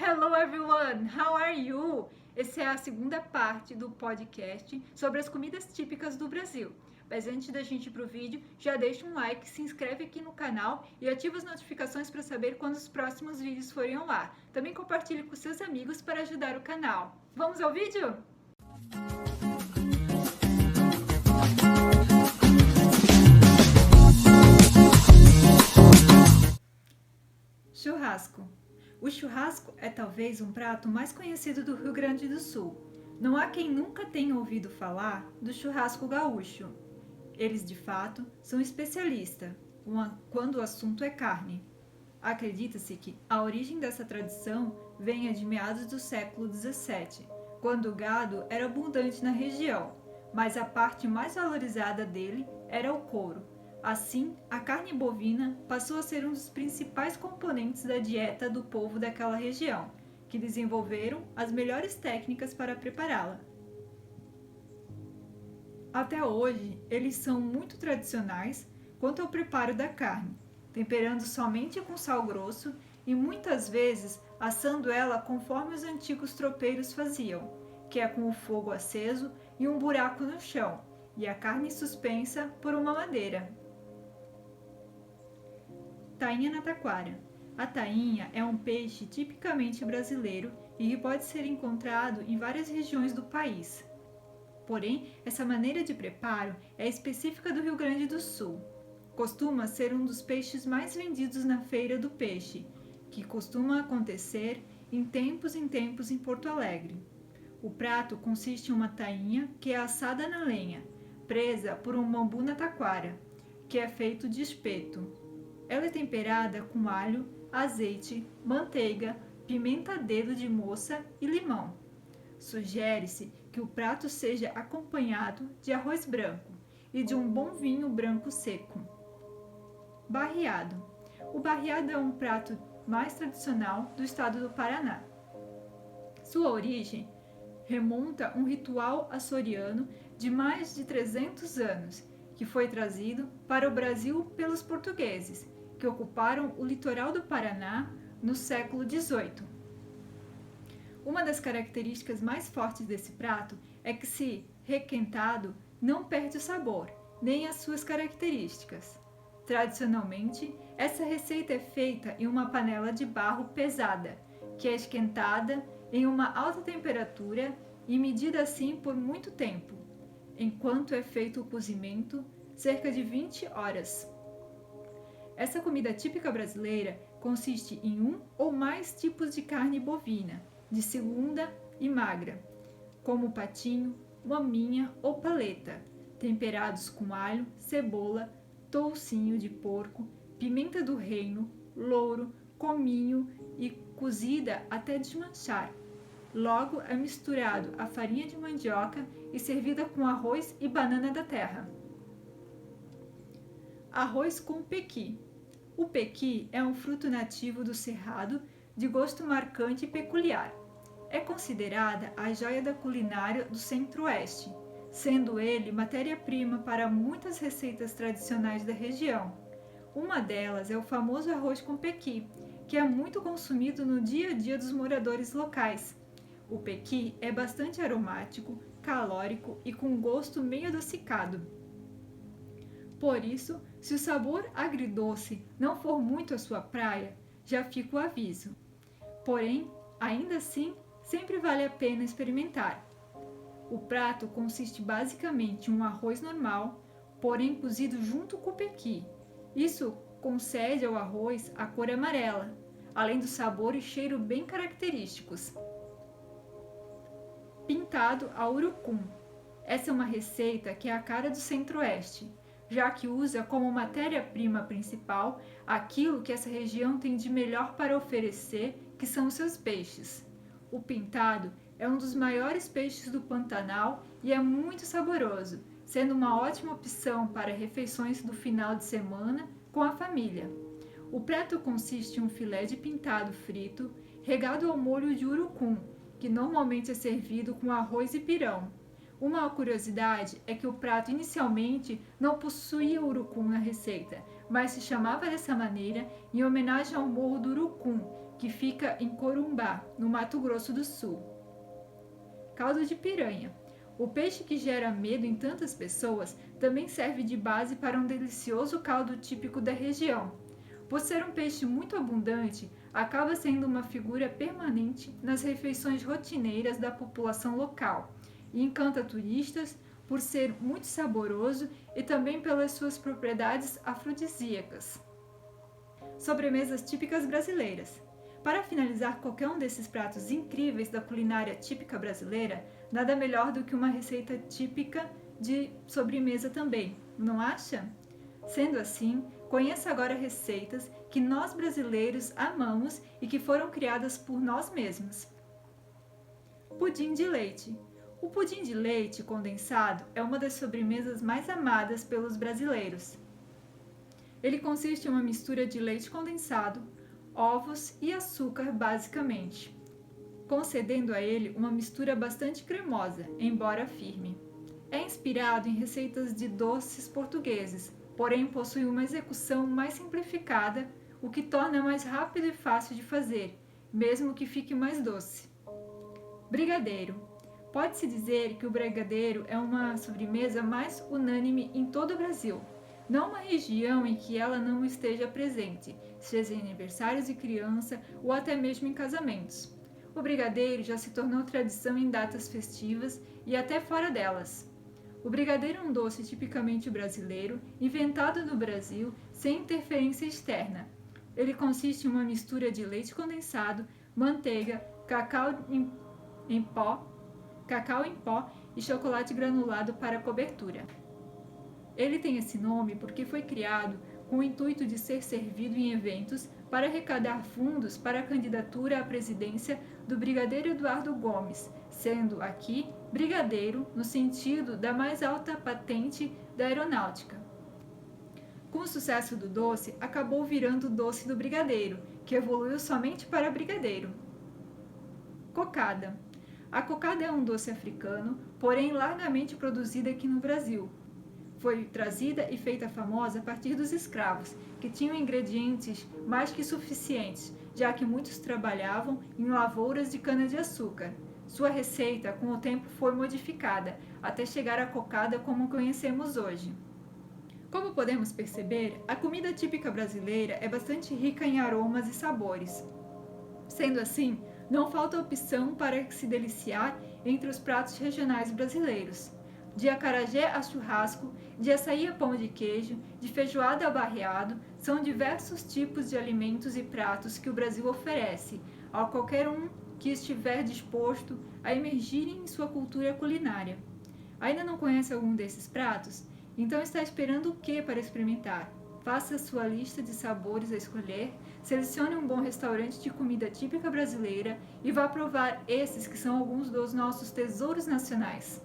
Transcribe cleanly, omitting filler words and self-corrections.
Hello everyone, how are you? Essa é a segunda parte do podcast sobre as comidas típicas do Brasil. Mas antes da gente ir pro vídeo, já deixa um like, se inscreve aqui no canal e ativa as notificações para saber quando os próximos vídeos forem ao ar. Também compartilhe com seus amigos para ajudar o canal. Vamos ao vídeo? Churrasco. O churrasco é talvez um prato mais conhecido do Rio Grande do Sul. Não há quem nunca tenha ouvido falar do churrasco gaúcho. Eles, de fato, são especialistas quando o assunto é carne. Acredita-se que a origem dessa tradição venha de meados do século XVII, quando o gado era abundante na região, mas a parte mais valorizada dele era o couro. Assim, a carne bovina passou a ser um dos principais componentes da dieta do povo daquela região, que desenvolveram as melhores técnicas para prepará-la. Até hoje, eles são muito tradicionais quanto ao preparo da carne, temperando somente com sal grosso e muitas vezes assando ela conforme os antigos tropeiros faziam, que é com o fogo aceso e um buraco no chão, e a carne suspensa por uma madeira. Tainha na taquara. A tainha é um peixe tipicamente brasileiro e que pode ser encontrado em várias regiões do país. Porém, essa maneira de preparo é específica do Rio Grande do Sul. Costuma ser um dos peixes mais vendidos na feira do peixe, que costuma acontecer em tempos em Porto Alegre. O prato consiste em uma tainha que é assada na lenha, presa por um bambu na taquara, que é feito de espeto. Ela é temperada com alho, azeite, manteiga, pimenta a dedo de moça e limão. Sugere-se que o prato seja acompanhado de arroz branco e de um bom vinho branco seco. Barreado. O barreado é um prato mais tradicional do estado do Paraná. Sua origem remonta a um ritual açoriano de mais de 300 anos, que foi trazido para o Brasil pelos portugueses, que ocuparam o litoral do Paraná no século XVIII. Uma das características mais fortes desse prato é que, se requentado, não perde o sabor, nem as suas características. Tradicionalmente, essa receita é feita em uma panela de barro pesada, que é esquentada em uma alta temperatura e medida assim por muito tempo, enquanto é feito o cozimento, cerca de 20 horas. Essa comida típica brasileira consiste em um ou mais tipos de carne bovina, de segunda e magra, como patinho, maminha ou paleta, temperados com alho, cebola, toucinho de porco, pimenta do reino, louro, cominho e cozida até desmanchar. Logo é misturado a farinha de mandioca e servida com arroz e banana da terra. Arroz com pequi. O pequi é um fruto nativo do Cerrado de gosto marcante e peculiar. É considerada a joia da culinária do Centro-Oeste, sendo ele matéria-prima para muitas receitas tradicionais da região. Uma delas é o famoso arroz com pequi, que é muito consumido no dia a dia dos moradores locais. O pequi é bastante aromático, calórico e com gosto meio adocicado. Por isso, se o sabor agridoce não for muito a sua praia, já fica o aviso. Porém, ainda assim, sempre vale a pena experimentar. O prato consiste basicamente em um arroz normal, porém cozido junto com o pequi. Isso concede ao arroz a cor amarela, além do sabor e cheiro bem característicos. Pintado a urucum. Essa é uma receita que é a cara do Centro-Oeste, já que usa como matéria-prima principal aquilo que essa região tem de melhor para oferecer, que são os seus peixes. O pintado é um dos maiores peixes do Pantanal e é muito saboroso, sendo uma ótima opção para refeições do final de semana com a família. O prato consiste em um filé de pintado frito, regado ao molho de urucum, que normalmente é servido com arroz e pirão. Uma curiosidade é que o prato inicialmente não possuía urucum na receita, mas se chamava dessa maneira em homenagem ao Morro do Urucum, que fica em Corumbá, no Mato Grosso do Sul. Caldo de piranha. O peixe que gera medo em tantas pessoas também serve de base para um delicioso caldo típico da região. Por ser um peixe muito abundante, acaba sendo uma figura permanente nas refeições rotineiras da população local e encanta turistas por ser muito saboroso e também pelas suas propriedades afrodisíacas. Sobremesas típicas brasileiras. Para finalizar qualquer um desses pratos incríveis da culinária típica brasileira, nada melhor do que uma receita típica de sobremesa também, não acha? Sendo assim, conheça agora receitas que nós brasileiros amamos e que foram criadas por nós mesmos. Pudim de leite. O pudim de leite condensado é uma das sobremesas mais amadas pelos brasileiros. Ele consiste em uma mistura de leite condensado, ovos e açúcar basicamente, concedendo a ele uma mistura bastante cremosa, embora firme. É inspirado em receitas de doces portugueses, porém possui uma execução mais simplificada, o que torna mais rápido e fácil de fazer, mesmo que fique mais doce. Brigadeiro. Pode-se dizer que o brigadeiro é uma sobremesa mais unânime em todo o Brasil. Não uma região em que ela não esteja presente, seja em aniversários de criança ou até mesmo em casamentos. O brigadeiro já se tornou tradição em datas festivas e até fora delas. O brigadeiro é um doce tipicamente brasileiro, inventado no Brasil sem interferência externa. Ele consiste em uma mistura de leite condensado, manteiga, cacau em pó e chocolate granulado para cobertura. Ele tem esse nome porque foi criado com o intuito de ser servido em eventos para arrecadar fundos para a candidatura à presidência do brigadeiro Eduardo Gomes, sendo aqui brigadeiro no sentido da mais alta patente da aeronáutica. Com o sucesso do doce, acabou virando o doce do brigadeiro, que evoluiu somente para brigadeiro. Cocada. A cocada é um doce africano, porém largamente produzido aqui no Brasil. Foi trazida e feita famosa a partir dos escravos, que tinham ingredientes mais que suficientes, já que muitos trabalhavam em lavouras de cana-de-açúcar. Sua receita, com o tempo, foi modificada, até chegar à cocada como conhecemos hoje. Como podemos perceber, a comida típica brasileira é bastante rica em aromas e sabores. Sendo assim, não falta opção para se deliciar entre os pratos regionais brasileiros. De acarajé a churrasco, de açaí a pão de queijo, de feijoada a barreado, são diversos tipos de alimentos e pratos que o Brasil oferece a qualquer um que estiver disposto a emergirem em sua cultura culinária. Ainda não conhece algum desses pratos? Então está esperando o que para experimentar? Faça sua lista de sabores a escolher, selecione um bom restaurante de comida típica brasileira e vá provar esses que são alguns dos nossos tesouros nacionais.